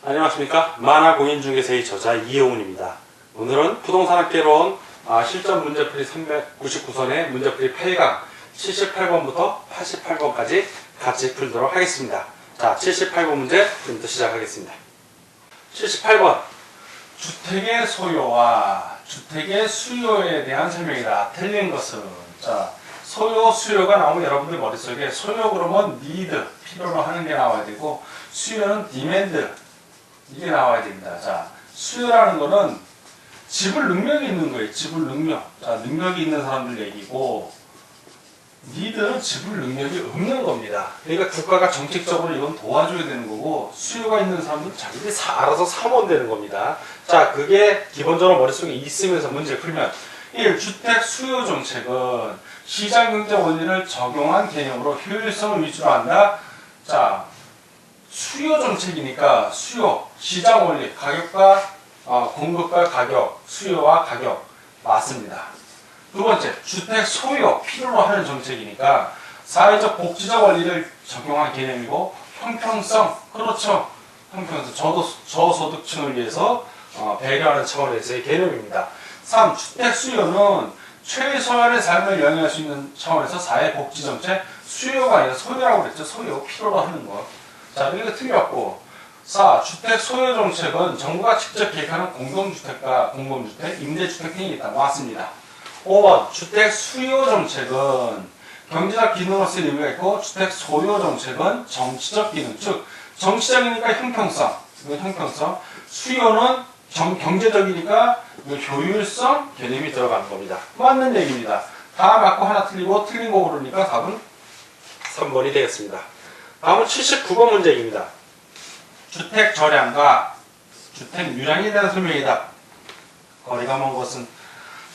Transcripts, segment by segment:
안녕하십니까. 만화공인중개사의 저자 이영훈입니다. 오늘은 부동산학개론 실전 문제풀이 399선의 문제풀이 8강 78번부터 88번까지 같이 풀도록 하겠습니다. 자, 78번 문제 지금부터 시작하겠습니다. 78번 주택의 소요와 주택의 수요에 대한 설명이다. 틀린 것은 자, 소요, 수요가 나오면 여러분들 머릿속에 소요 그러면 need, 필요로 하는 게 나와야 되고 수요는 demand, 이게 나와야 됩니다. 자, 수요라는 거는 지불 능력이 있는 거예요. 지불 능력. 자, 능력이 있는 사람들 얘기고 need는 지불 능력이 없는 겁니다. 그러니까 국가가 정책적으로 이건 도와줘야 되는 거고 수요가 있는 사람들은 자기들이 알아서 사면 되는 겁니다. 자, 그게 기본적으로 머릿속에 있으면서 문제를 풀면 1. 주택 수요 정책은 시장경제 원리를 적용한 개념으로 효율성을 위주로 한다. 자, 수요 정책이니까 수요, 시장 원리, 가격과 공급과 가격, 수요와 가격 맞습니다. 두 번째, 주택 소요, 필요로 하는 정책이니까 사회적 복지적 원리를 적용한 개념이고 형평성, 그렇죠. 형평성, 저소득층을 위해서 배려하는 차원에서의 개념입니다. 3. 주택 수요는 최소한의 삶을 영위할 수 있는 차원에서 사회복지정책, 수요가 아니라 소요라고 그랬죠. 소요, 필요로 하는 것. 자, 이거 틀렸고. 4. 주택 소요 정책은 정부가 직접 계획하는 공동주택과 공공주택, 임대주택 등이 있다. 맞습니다. 5번. 주택 수요 정책은 경제적 기능으로서의 의미가 있고 주택 소요 정책은 정치적 기능, 즉 정치적이니까 형평성, 이건 형평성, 수요는 경제적이니까 효율성 개념이 들어가는 겁니다. 맞는 얘기입니다. 다 맞고 하나 틀리고 틀린 거 고르니까 답은 3번이 되겠습니다. 다음은 79번 문제입니다. 주택 절량과 주택 유량에 대한 설명이다. 거리가 먼 것은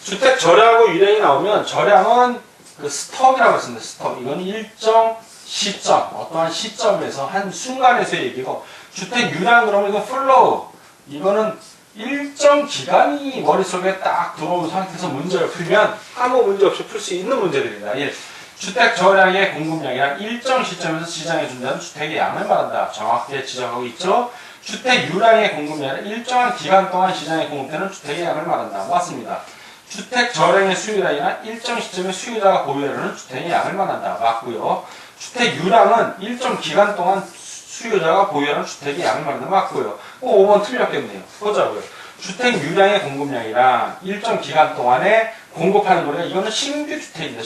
주택 절량하고 유량이 나오면 절량은 그 스톱이라고 했습니다. 스톱. 이건 일정 시점, 어떠한 시점에서 한 순간에서의 얘기고 주택 유량 그러면 이건 플로우. 이거는 일정 기간이 머릿속에 딱 들어온 상태에서 문제를 풀면 아무 문제 없이 풀 수 있는 문제들입니다. 1. 주택 저량의 공급량이란 일정 시점에서 시장에 준다는 주택의 양을 말한다. 정확하게 지적하고 있죠. 주택 유량의 공급량은 일정한 기간 동안 시장에 공급되는 주택의 양을 말한다. 맞습니다. 주택 저량의 수요량이란 일정 시점에 수요자가 보유하려는 주택의 양을 말한다. 맞고요. 주택 유량은 일정 기간 동안 수요자가 보유하는 주택의 양을 말한다. 맞고요. 5번 틀렸겠네요. 보자고요. 주택 유량의 공급량이랑 일정 기간 동안에 공급하는 거니까 이거는 신규 주택입니다.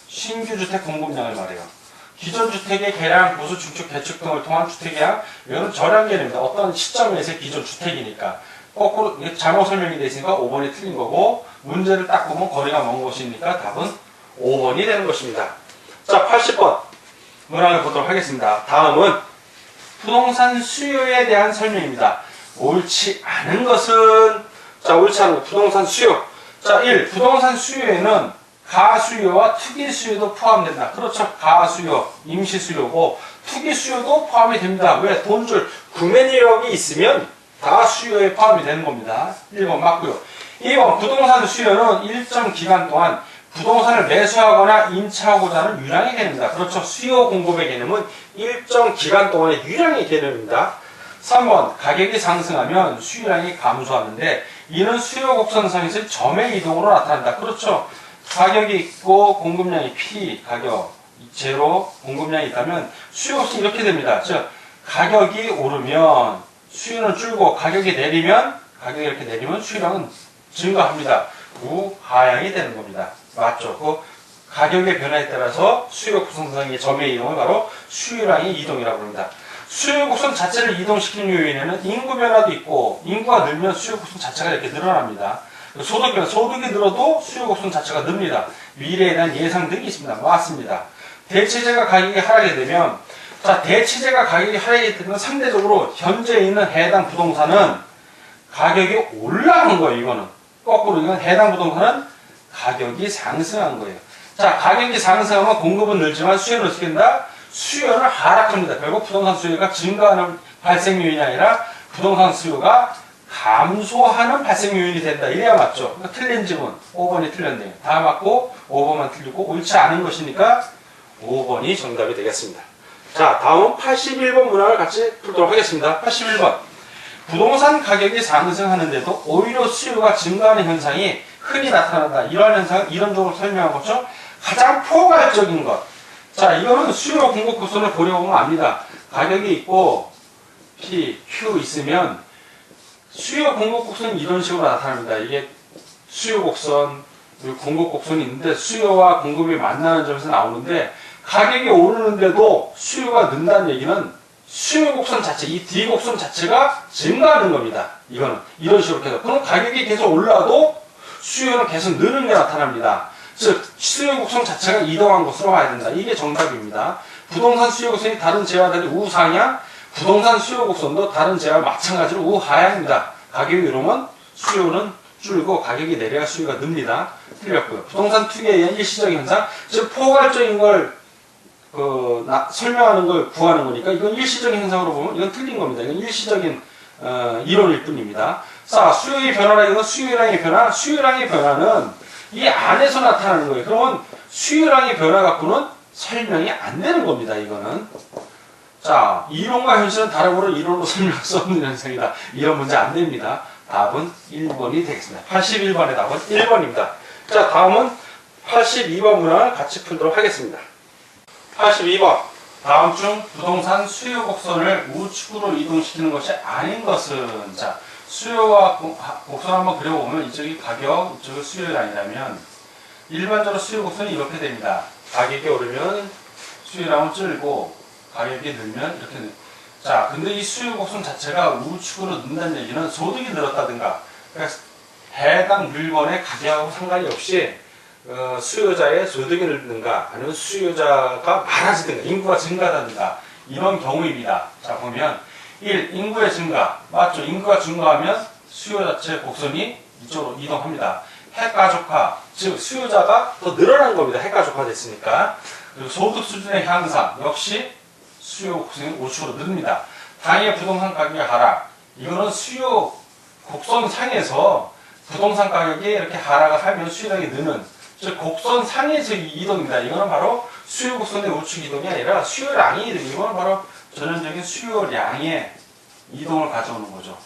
신규 주택 공급량을 말해요. 기존 주택의 개량, 보수, 중축, 개축 등을 통한 주택의 양, 이거는 절량 개념입니다. 어떤 시점에서의 기존 주택이니까. 거꾸로 잘못 설명이 되어 있으니까 5번이 틀린 거고 문제를 딱 보면 거리가 먼 것이니까 답은 5번이 되는 것입니다. 자, 80번 문항을 보도록 하겠습니다. 다음은 부동산 수요에 대한 설명입니다. 옳지 않은 것은 자, 옳지 않은 것, 부동산 수요. 자, 1. 부동산 수요에는 가수요와 투기수요도 포함된다. 그렇죠. 가수요, 임시수요고 투기수요도 포함이 됩니다. 왜? 돈줄 구매력이 있으면 다 수요에 포함이 되는 겁니다. 1번 맞고요. 2번 부동산 수요는 일정 기간 동안 부동산을 매수하거나 임차하고자 하는 유량의 개념입니다. 그렇죠. 수요 공급의 개념은 일정 기간 동안의 유량의 개념입니다. 3번 가격이 상승하면 수요량이 감소하는데 이는 수요 곡선상에서의 점의 이동으로 나타난다. 그렇죠. 가격이 있고 공급량이 P, 가격, 제로, 공급량이 있다면 수요 없이 이렇게 됩니다. 즉 가격이 오르면 수요는 줄고 가격이 내리면 이렇게 내리면 수요량은 증가합니다. 우하향이 되는 겁니다. 맞죠? 그 가격의 변화에 따라서 수요 곡선상의 점의 이동을 바로 수요량의 이동이라고 합니다. 수요 곡선 자체를 이동시키는 요인에는 인구 변화도 있고 인구가 늘면 수요 곡선 자체가 이렇게 늘어납니다. 소득이 늘어도 수요 곡선 자체가 늡니다. 미래에 대한 예상 등이 있습니다. 맞습니다. 대체재가 가격이 하락이 되면 자, 대체재가 가격이 하락이 되면 상대적으로 현재 있는 해당 부동산은 가격이 올라간 거예요. 이거는 거꾸로 이건 해당 부동산은 가격이 상승한 거예요. 자, 가격이 상승하면 공급은 늘지만 수요는 어떻게 된다? 수요는 하락합니다. 결국 부동산 수요가 증가하는 발생 요인이 아니라 부동산 수요가 감소하는 발생 요인이 된다. 이래야 맞죠? 그러니까 틀린 질문 5번이 틀렸네요. 다 맞고 5번만 틀리고 옳지 않은 것이니까 5번이 정답이 되겠습니다. 자, 다음 81번 문항을 같이 풀도록 하겠습니다. 81번. 부동산 가격이 상승하는데도 오히려 수요가 증가하는 현상이 흔히 나타난다. 이러한 현상은 이론적으로 설명한 것처럼 가장 포괄적인 것. 자, 이거는 수요 공급 곡선을 보려고 보면 압니다. 가격이 있고 P, Q 있으면 수요 공급 곡선이 이런 식으로 나타납니다. 이게 수요 곡선, 그리고 공급 곡선이 있는데 수요와 공급이 만나는 점에서 나오는데 가격이 오르는데도 수요가 는다는 얘기는 수요 곡선 자체, 이 D 곡선 자체가 증가하는 겁니다. 이거는 이런 식으로 계속. 그럼 가격이 계속 올라도 수요는 계속 느는 게 나타납니다. 즉 수요 곡선 자체가 이동한 것으로 봐야 된다. 이게 정답입니다. 부동산 수요 곡선이 다른 재와 달리 우상향, 부동산 수요 곡선도 다른 재와 마찬가지로 우하향입니다. 가격이 오르면 수요는 줄고 가격이 내려야 수요가 늡니다. 틀렸고요. 부동산 투기에 의한 일시적인 현상, 즉 포괄적인 걸 설명하는 걸 구하는 거니까 이건 일시적인 현상으로 보면 이건 틀린 겁니다. 이건 일시적인 이론일 뿐입니다. 자, 수요의 변화라는 건 수요량의 변화, 수요량의 변화는 이 안에서 나타나는 거예요. 그러면 수요량의 변화 갖고는 설명이 안 되는 겁니다. 이거는. 자, 이론과 현실은 다르므로 이론으로 설명할 수 없는 현상이다. 이런 문제 안 됩니다. 답은 1번이 되겠습니다. 81번의 답은 1번입니다. 자, 다음은 82번 문항을 같이 풀도록 하겠습니다. 82번. 다음 중 부동산 수요 곡선을 우측으로 이동시키는 것이 아닌 것은, 자, 수요와 곡선 한번 그려보면 이쪽이 가격, 이쪽이 수요량이라면 일반적으로 수요 곡선이 이렇게 됩니다. 가격이 오르면 수요량은 줄고 가격이 늘면 이렇게 늘. 자, 근데 이 수요 곡선 자체가 우측으로 는다는 얘기는 소득이 늘었다든가, 그러니까 해당 물건의 가격하고 상관이 없이 수요자의 소득이 늘든가 아니면 수요자가 많아지든가 인구가 증가하든가 이런 경우입니다. 자, 보면 1. 인구의 증가. 맞죠? 인구가 증가하면 수요 자체 곡선이 이쪽으로 이동합니다. 핵가족화. 즉 수요자가 더 늘어난 겁니다. 핵가족화 됐으니까. 그리고 소득 수준의 향상. 역시 수요 곡선이 우측으로 느릅니다. 당의 부동산 가격의 하락. 이거는 수요 곡선 상에서 부동산 가격이 이렇게 하락을 하면 수요량이 느는, 즉 곡선 상에서 이동입니다. 이거는 바로 수요 곡선의 우측 이동이 아니라 수요량이 이동. 이거는 바로 전형적인 수요량의 이동을 가져오는 거죠.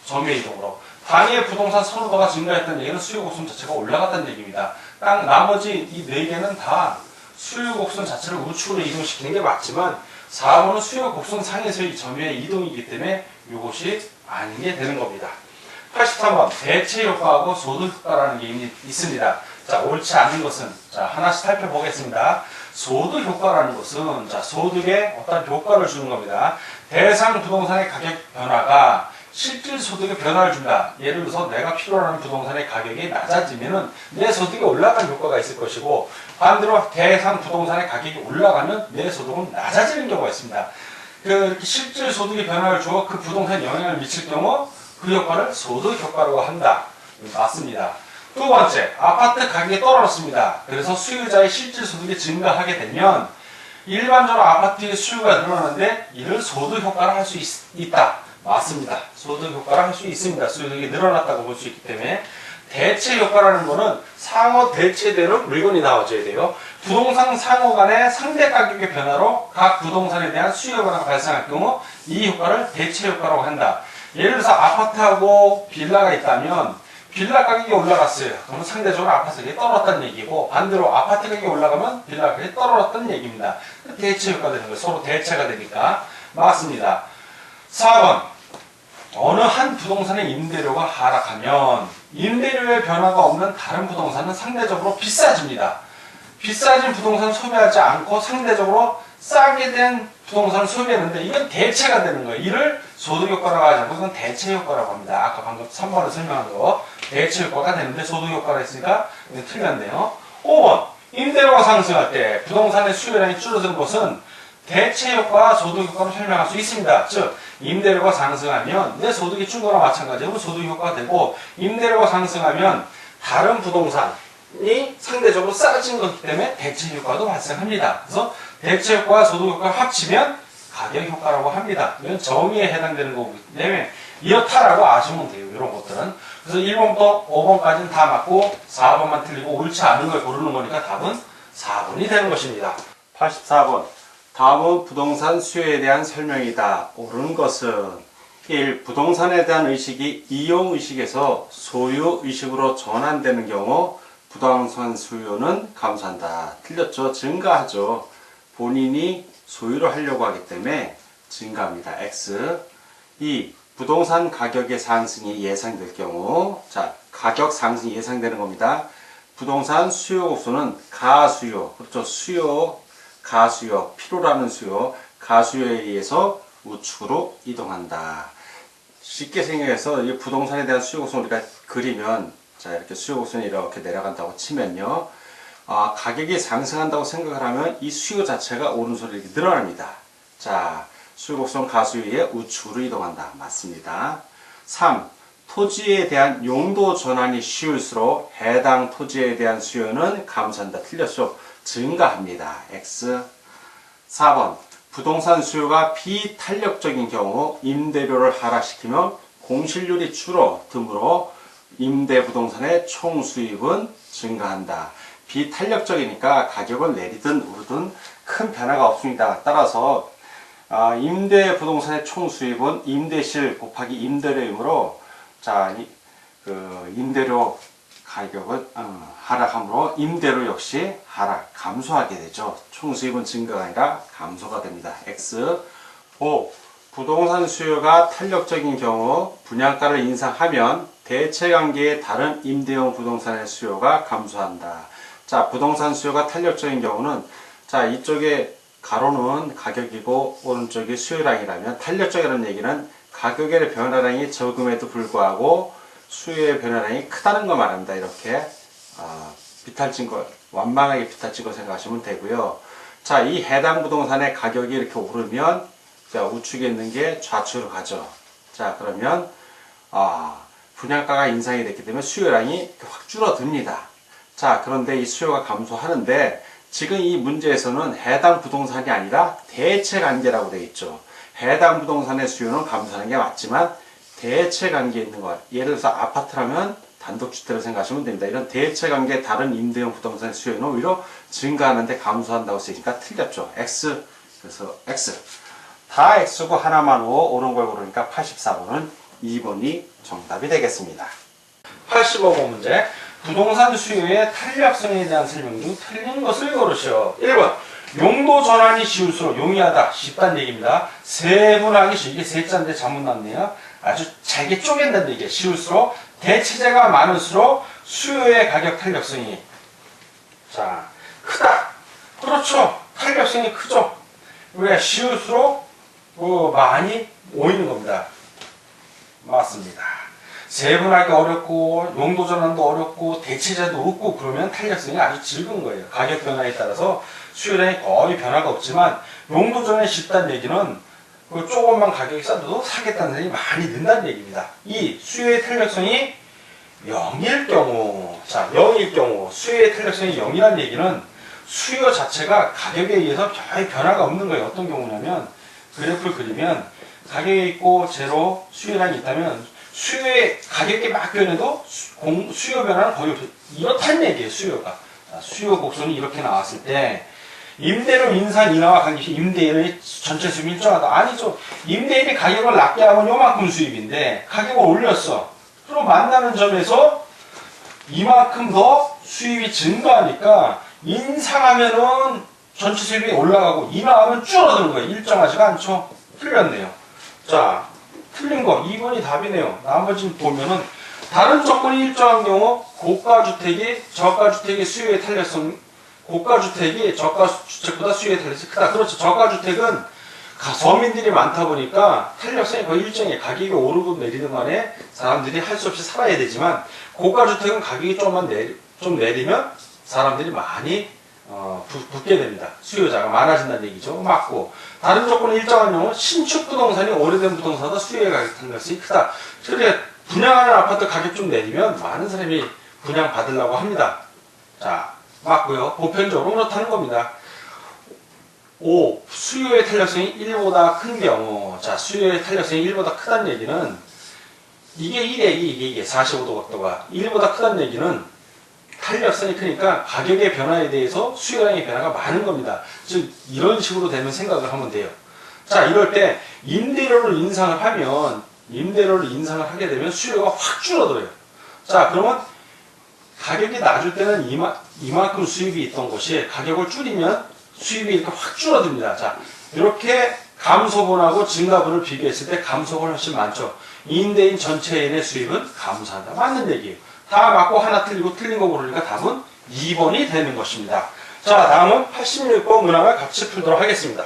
점의 이동으로. 당의 부동산 선호도가 증가했다는 얘기는 수요 곡선 자체가 올라갔다는 얘기입니다. 딱 나머지 이 네 개는 다 수요 곡선 자체를 우측으로 이동시키는 게 맞지만 4번은 수요 곡선 상에서의 점의 이동이기 때문에 이것이 아닌 게 되는 겁니다. 83번. 대체 효과하고 소득 효과라는 게 있습니다. 자, 옳지 않은 것은, 자, 하나씩 살펴보겠습니다. 소득 효과라는 것은, 자, 소득에 어떤 효과를 주는 겁니다. 대상 부동산의 가격 변화가 실질 소득에 변화를 준다. 예를 들어서 내가 필요로 하는 부동산의 가격이 낮아지면은 내 소득이 올라가는 효과가 있을 것이고, 반대로 대상 부동산의 가격이 올라가면 내 소득은 낮아지는 경우가 있습니다. 이렇게 실질 소득의 변화를 주어 그 부동산에 영향을 미칠 경우 그 효과를 소득 효과라고 한다. 맞습니다. 두 번째, 아파트 가격이 떨어졌습니다. 그래서 수요자의 실질 소득이 증가하게 되면 일반적으로 아파트의 수요가 늘어나는데 이를 소득 효과를 할 수 있다. 맞습니다. 소득 효과를 할 수 있습니다. 수요가 늘어났다고 볼 수 있기 때문에. 대체 효과라는 거는 상호 대체되는 물건이 나와줘야 돼요. 부동산 상호 간의 상대 가격의 변화로 각 부동산에 대한 수요 변화가 발생할 경우 이 효과를 대체 효과라고 한다. 예를 들어서 아파트하고 빌라가 있다면 빌라 가격이 올라갔어요. 그러면 상대적으로 아파트 가격이 떨어졌다는 얘기고, 반대로 아파트 가격이 올라가면 빌라 가격이 떨어졌다는 얘기입니다. 대체 효과가 되는 거예요. 서로 대체가 되니까. 맞습니다. 4번. 어느 한 부동산의 임대료가 하락하면 임대료의 변화가 없는 다른 부동산은 상대적으로 비싸집니다. 비싸진 부동산을 소비하지 않고 상대적으로 싸게 된 부동산을 소비했는데 이건 대체가 되는 거예요. 이를 소득 효과라고 하지 않고 이건 대체 효과라고 합니다. 아까 방금 3번에 설명한 거 대체 효과가 되는데 소득 효과가 있으니까 이건 틀렸네요. 5번. 임대료가 상승할 때 부동산의 수요량이 줄어드는 것은 대체 효과와 소득 효과로 설명할 수 있습니다. 즉 임대료가 상승하면 내 소득이 준 거나 마찬가지로 소득 효과가 되고, 임대료가 상승하면 다른 부동산이 상대적으로 싸진 것이기 때문에 대체 효과도 발생합니다. 그래서 대체 효과와 소득 효과를 합치면 가격 효과라고 합니다. 이건 정의에 해당되는 거기 때문에 이렇다라고 아시면 돼요. 이런 것들은. 그래서 1번부터 5번까지는 다 맞고 4번만 틀리고 옳지 않은 걸 고르는 거니까 답은 4번이 되는 것입니다. 84번. 다음은 부동산 수요에 대한 설명이다. 옳은 것은 1. 부동산에 대한 의식이 이용의식에서 소유의식으로 전환되는 경우 부동산 수요는 감소한다. 틀렸죠? 증가하죠. 본인이 소유를 하려고 하기 때문에 증가합니다. X. 2. 부동산 가격의 상승이 예상될 경우, 자, 가격 상승이 예상되는 겁니다. 부동산 수요 곡선은 가수요, 그렇죠? 수요, 가수요, 필요라는 수요, 가수요에 의해서 우측으로 이동한다. 쉽게 생각해서 이 부동산에 대한 수요 곡선을 우리가 그리면, 자, 이렇게 수요 곡선이 이렇게 내려간다고 치면요. 가격이 상승한다고 생각을 하면 이 수요 자체가 오른손으로 이렇게 늘어납니다. 자, 수요 곡선 가수요에 우측으로 이동한다. 맞습니다. 3. 토지에 대한 용도 전환이 쉬울수록 해당 토지에 대한 수요는 감소한다. 틀렸죠? 증가합니다. X. 4번. 부동산 수요가 비탄력적인 경우 임대료를 하락시키면 공실률이 줄어들므로 임대부동산의 총 수입은 증가한다. 비탄력적이니까 가격을 내리든 오르든 큰 변화가 없습니다. 따라서 임대부동산의 총 수입은 임대실 곱하기 임대료이므로, 자, 임대료 가격은 하락하므로 임대료 역시 감소하게 되죠. 총 수입은 증가가 아니라 감소가 됩니다. X. 5. 부동산 수요가 탄력적인 경우 분양가를 인상하면 대체관계의 다른 임대용 부동산의 수요가 감소한다. 자, 부동산 수요가 탄력적인 경우는, 자, 이쪽에 가로는 가격이고 오른쪽이 수요량이라면, 탄력적이라는 얘기는 가격의 변화량이 적음에도 불구하고 수요의 변화량이 크다는 거 말합니다. 이렇게 비탈진 거, 완만하게 비탈진 거 생각하시면 되고요. 자, 이 해당 부동산의 가격이 이렇게 오르면, 자, 우측에 있는 게 좌측으로 가죠. 자, 그러면 분양가가 인상이 됐기 때문에 수요량이 확 줄어듭니다. 자, 그런데 이 수요가 감소하는데 지금 이 문제에서는 해당 부동산이 아니라 대체관계라고 되어 있죠. 해당 부동산의 수요는 감소하는 게 맞지만 대체관계에 있는 것, 예를 들어서 아파트라면 단독주택을 생각하시면 됩니다. 이런 대체관계 다른 임대용 부동산의 수요는 오히려 증가하는데 감소한다고 쓰니까 틀렸죠. X. 그래서 X. 다 X고 하나만 O, 옳은 걸 고르니까 84번은 2번이 정답이 되겠습니다. 85번 문제. 부동산 수요의 탄력성에 대한 설명 중 틀린 것을 고르시오. 1번. 용도 전환이 쉬울수록 용이하다. 쉽다는 얘기입니다. 세분하기 쉬워. 이게 세 자인데 잘못 났네요. 아주 잘게 쪼갠다는 얘기예요. 쉬울수록. 대체재가 많을수록 수요의 가격 탄력성이, 자, 크다. 그렇죠. 탄력성이 크죠. 왜? 쉬울수록 많이 모이는 겁니다. 맞습니다. 세분하기 어렵고 용도 전환도 어렵고 대체재도 없고 그러면 탄력성이 아주 적은 거예요. 가격 변화에 따라서 수요량이 거의 변화가 없지만 용도 전환이 쉽다는 얘기는 조금만 가격이 싸도 사겠다는 사람이 많이 는다는 얘기입니다. 이 수요의 탄력성이 0일 경우, 자, 0일 경우 수요의 탄력성이 0이라는 얘기는 수요 자체가 가격에 의해서 별 변화가 없는 거예요. 어떤 경우냐면 그래프를 그리면 가격이 있고 제로 수요량이 있다면 수요의 가격이 막 변해도 수요 변화는 거의 없어요. 이렇다는 얘기예요. 수요가. 자, 수요 곡선이 이렇게 나왔을 때 임대료 인상 인하와 관계없이 임대인의 전체 수입이 일정하다. 아니죠. 임대인이 가격을 낮게 하면 요만큼 수입인데 가격을 올렸어. 그럼 만나는 점에서 이만큼 더 수입이 증가하니까 인상하면은 전체 수입이 올라가고 인하하면 줄어드는 거예요. 일정하지가 않죠. 틀렸네요. 자, 틀린 거 2번이 답이네요. 나머지 보면은 다른 조건이 일정한 경우 고가주택이 저가주택의 수요의 탄력성, 고가주택이 저가주택보다 수요의 탄력성이 크다. 그렇죠. 저가주택은 서민들이 많다 보니까 탄력성이 거의 일정해. 가격이 오르고 내리는 간에 사람들이 할 수 없이 살아야 되지만 고가주택은 가격이 좀 내리면 사람들이 많이 붙게 됩니다. 수요자가 많아진다는 얘기죠. 맞고, 다른 조건이 일정한 경우 신축 부동산이 오래된 부동산보다 수요의 가격 탄력성이 크다. 그러니까 분양하는 아파트 가격 좀 내리면 많은 사람이 분양 받으려고 합니다. 자, 맞고요. 보편적으로 그렇다는 겁니다. 5. 수요의 탄력성이 1보다 큰 경우. 자, 수요의 탄력성이 1보다 크다는 얘기는 이게 1에 이게 45도 각도가 1보다 크다는 얘기는 탄력성이 크니까 가격의 변화에 대해서 수요량의 변화가 많은 겁니다. 즉 이런 식으로 되면 생각을 하면 돼요. 자, 이럴 때 임대료를 인상을 하게 되면 수요가 확 줄어들어요. 자, 그러면 가격이 낮을 때는 이만큼 수입이 있던 것이 가격을 줄이면 수입이 이렇게 확 줄어듭니다. 자, 이렇게 감소분하고 증가분을 비교했을 때 감소가 훨씬 많죠. 임대인 전체인의 수입은 감소한다. 맞는 얘기예요. 다 맞고 하나 틀리고 틀린 거 고르니까 답은 2번이 되는 것입니다. 자, 다음은 86번 문항을 같이 풀도록 하겠습니다.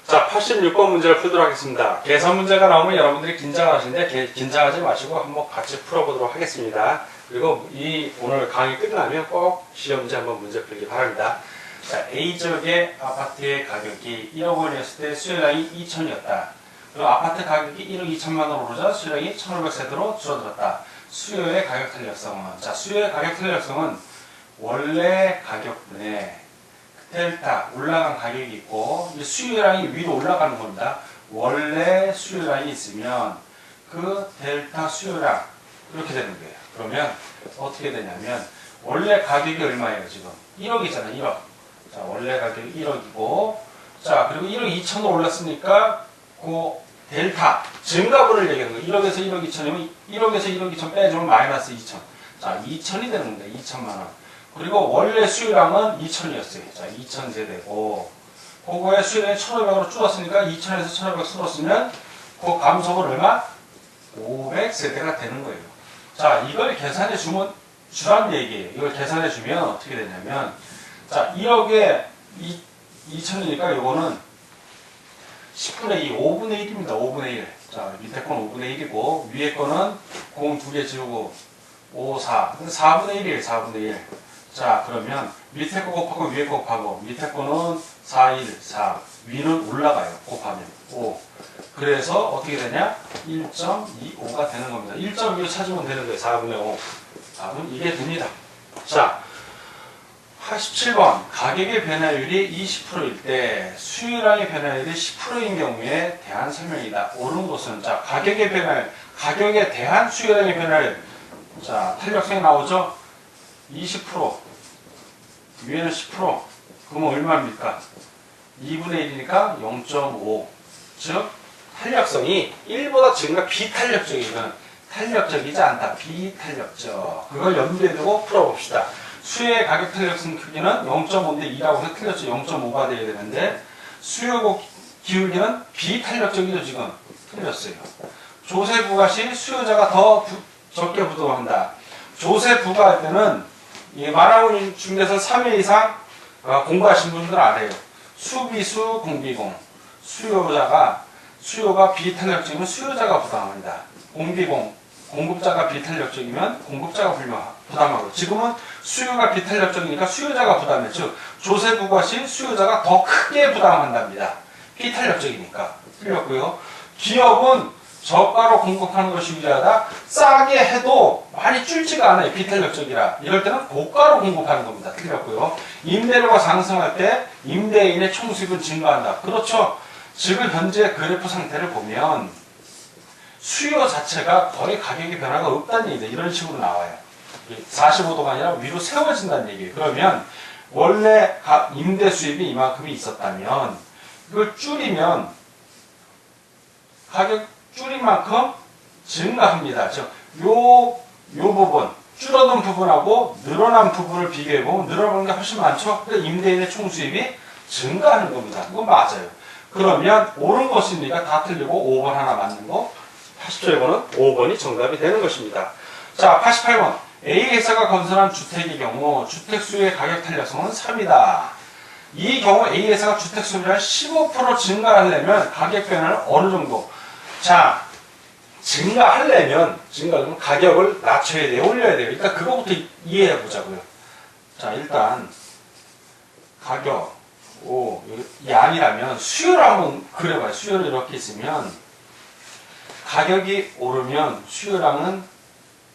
자, 86번 문제를 풀도록 하겠습니다. 계산 문제가 나오면 여러분들이 긴장하시는데 긴장하지 마시고 한번 같이 풀어보도록 하겠습니다. 그리고 오늘 강의 끝나면 꼭 시험지 한번 문제 풀기 바랍니다. 자, A지역의 아파트의 가격이 1억 원이었을 때 수요량이 2천이었다. 그리고 아파트 가격이 1억 2천만 원으로 오르자 수요량이 1,500세대로 줄어들었다. 수요의 가격 탄력성은, 자, 수요의 가격 탄력성은 원래 가격분에 델타 올라간 가격이 있고 수요량이 위로 올라가는 겁니다. 원래 수요량이 있으면 그 델타 수요량 이렇게 되는 거예요. 그러면 어떻게 되냐면 원래 가격이 얼마예요? 지금 1억이잖아요. 1억. 자, 원래 가격이 1억이고 자, 그리고 1억 2천으로 올랐으니까 그 델타 증가분을 얘기하는 거예요. 1억에서 1억 2천이면 1억에서 1억 2천 빼주면 마이너스 2천. 자, 2천이 되는 겁니다. 2천만 원. 그리고 원래 수요량은 2천이었어요. 자, 2천 세대고 그거의 수요량이 1,500으로 줄었으니까 2천에서 1,500 줄었으면 그 감소분 얼마? 500세대가 되는 거예요. 자, 이걸 계산해 주란 얘기예요. 이걸 계산해 주면 어떻게 되냐면 자, 1억에 2천이니까 요거는 10분의 2, 5분의 1입니다. 5분의 1. 자, 밑에 건 5분의 1이고 위에 거는 공 2개 지우고 5, 4. 근데 4분의 1이에요. 4분의 1. 자, 그러면 밑에 거 곱하고 위에 거 곱하고 밑에 거는 4, 1, 4. 위는 올라가요. 곱하면 5. 그래서 어떻게 되냐? 1.25가 되는 겁니다. 1.25 찾으면 되는 거예요. 4분의 5. 답은 이게 됩니다. 자, 87번 가격의 변화율이 20%일 때 수요량의 변화율이 10%인 경우에 대한 설명이다. 옳은 것은 자, 가격의 변화율, 가격에 대한 수요량의 변화율. 자, 탄력성이 나오죠? 20% 위에는 10% 그러면 얼마입니까? 2분의 1이니까 0.5 즉 탄력성이 1보다 증가 비탄력적이면 탄력적이지 않다. 비탄력적. 그걸 염두에 두고 풀어봅시다. 수요의 가격 탄력성 크기는 0.5인데 2라고 해서 틀렸죠. 0.5가 돼야 되는데 수요 기울기는 비탄력적이죠. 지금 틀렸어요. 조세 부과 시 수요자가 더 적게 부담한다. 조세 부과할 때는 만화원 중에서 3회 이상 공부하신 분들 알아요. 수비수 공비공. 수요가 비탄력적이면 수요자가 부담합니다. 공비공. 공급자가 비탄력적이면 공급자가 부담하고 지금은 수요가 비탄력적이니까 수요자가 부담해. 즉 조세 부과 시 수요자가 더 크게 부담한답니다. 비탄력적이니까. 틀렸고요. 기업은 저가로 공급하는 것이 유리하다. 싸게 해도 많이 줄지가 않아요. 비탄력적이라. 이럴 때는 고가로 공급하는 겁니다. 틀렸고요. 임대료가 상승할 때 임대인의 총수입은 증가한다. 그렇죠. 지금 현재 그래프 상태를 보면 수요 자체가 거의 가격의 변화가 없다는 얘기죠. 이런 식으로 나와요. 45도가 아니라 위로 세워진다는 얘기예요. 그러면 원래 임대 수입이 이만큼이 있었다면 이걸 줄이면 가격 줄인 만큼 증가합니다. 요 부분, 줄어든 부분하고 늘어난 부분을 비교해보면 늘어나는 게 훨씬 많죠? 근데 임대인의 총수입이 증가하는 겁니다. 이건 맞아요. 그러면 옳은 것입니까? 다 틀리고 5번 하나 맞는 거. 87번은 5번이 정답이 되는 것입니다. 자, 88번. A회사가 건설한 주택의 경우 주택 수요의 가격 탄력성은 3이다. 이 경우 A회사가 주택 소비를 15% 증가하려면 가격 변화는 어느 정도? 자, 증가하려면 가격을 낮춰야 돼요, 올려야 돼요. 일단 그거부터 이해해 보자고요. 자, 일단 가격 이 아니라면 수요를 한번 그려봐요. 수요를 이렇게 있으면 가격이 오르면 수요량은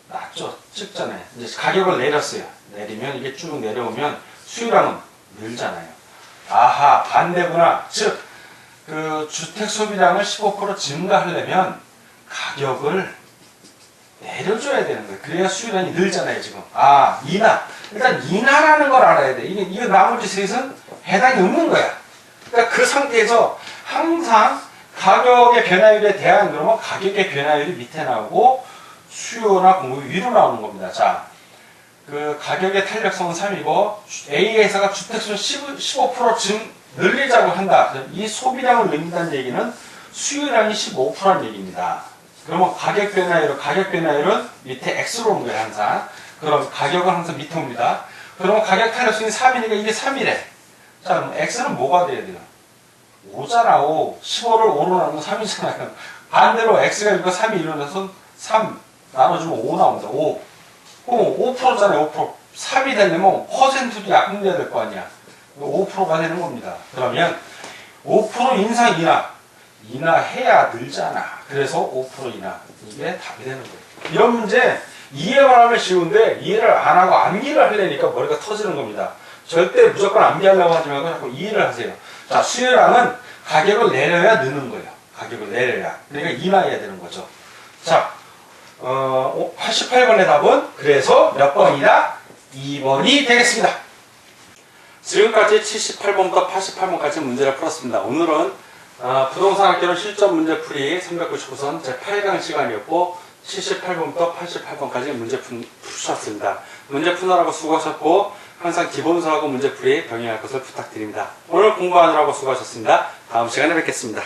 낮죠. 찍잖아요. 이제 가격을 내렸어요. 내리면 이게 쭉 내려오면 수요량은 늘잖아요. 아하, 반대구나. 즉, 그 주택 소비량을 15% 증가하려면 가격을 내려줘야 되는 거예요. 그래야 수요량이 늘잖아요, 지금. 인하. 일단 인하라는 걸 알아야 돼. 이거 나머지 셋은 해당이 없는 거야. 그러니까 그 상태에서 항상 가격의 변화율에 대한 그러면 가격의 변화율이 밑에 나오고 수요나 공급이 위로 나오는 겁니다. 자, 그 가격의 탄력성은 3이고 A 회사가 주택수를 15% 늘리자고 한다. 이 소비량을 늘린다는 얘기는 수요량이 15%라는 얘기입니다. 그러면 가격 변화율은 밑에 X로 온 거예요, 항상. 그럼 가격은 항상 밑에 옵니다. 그러면 가격 탄력성이 3이니까 이게 3이래. 자, 그럼 X는 뭐가 돼야 돼요? 5잖아, 5. 15를 5로 나누면 3이잖아요. 반대로 X가 이거 3이 일어나서 3 나눠주면 5 나옵니다. 5. 그럼 5%잖아요, 5%. 3이 되려면 퍼센트도 약분돼야 될 거 아니야. 5%가 되는 겁니다. 그러면 5% 인상 인하해야 늘잖아. 그래서 5% 인하. 이게 답이 되는 거예요. 이런 문제 이해만 하면 쉬운데 이해를 안 하고 암기를 하려니까 머리가 터지는 겁니다. 절대 무조건 암기하려고 하지 말고 자꾸 이해를 하세요. 자, 수요량은 가격을 내려야 느는 거예요. 가격을 내려야. 그러니까 인하해야 되는 거죠. 자, 88번의 답은 그래서 몇 번이다? 2번이 되겠습니다. 지금까지 78번부터 88번까지 문제를 풀었습니다. 오늘은 부동산 학교는 실전 문제 풀이 399선 제8강 시간이었고 78번부터 88번까지 문제 푸셨습니다. 문제 푸느라고 수고하셨고 항상 기본서하고 문제 풀이 병행할 것을 부탁드립니다. 오늘 공부하느라고 수고하셨습니다. 다음 시간에 뵙겠습니다.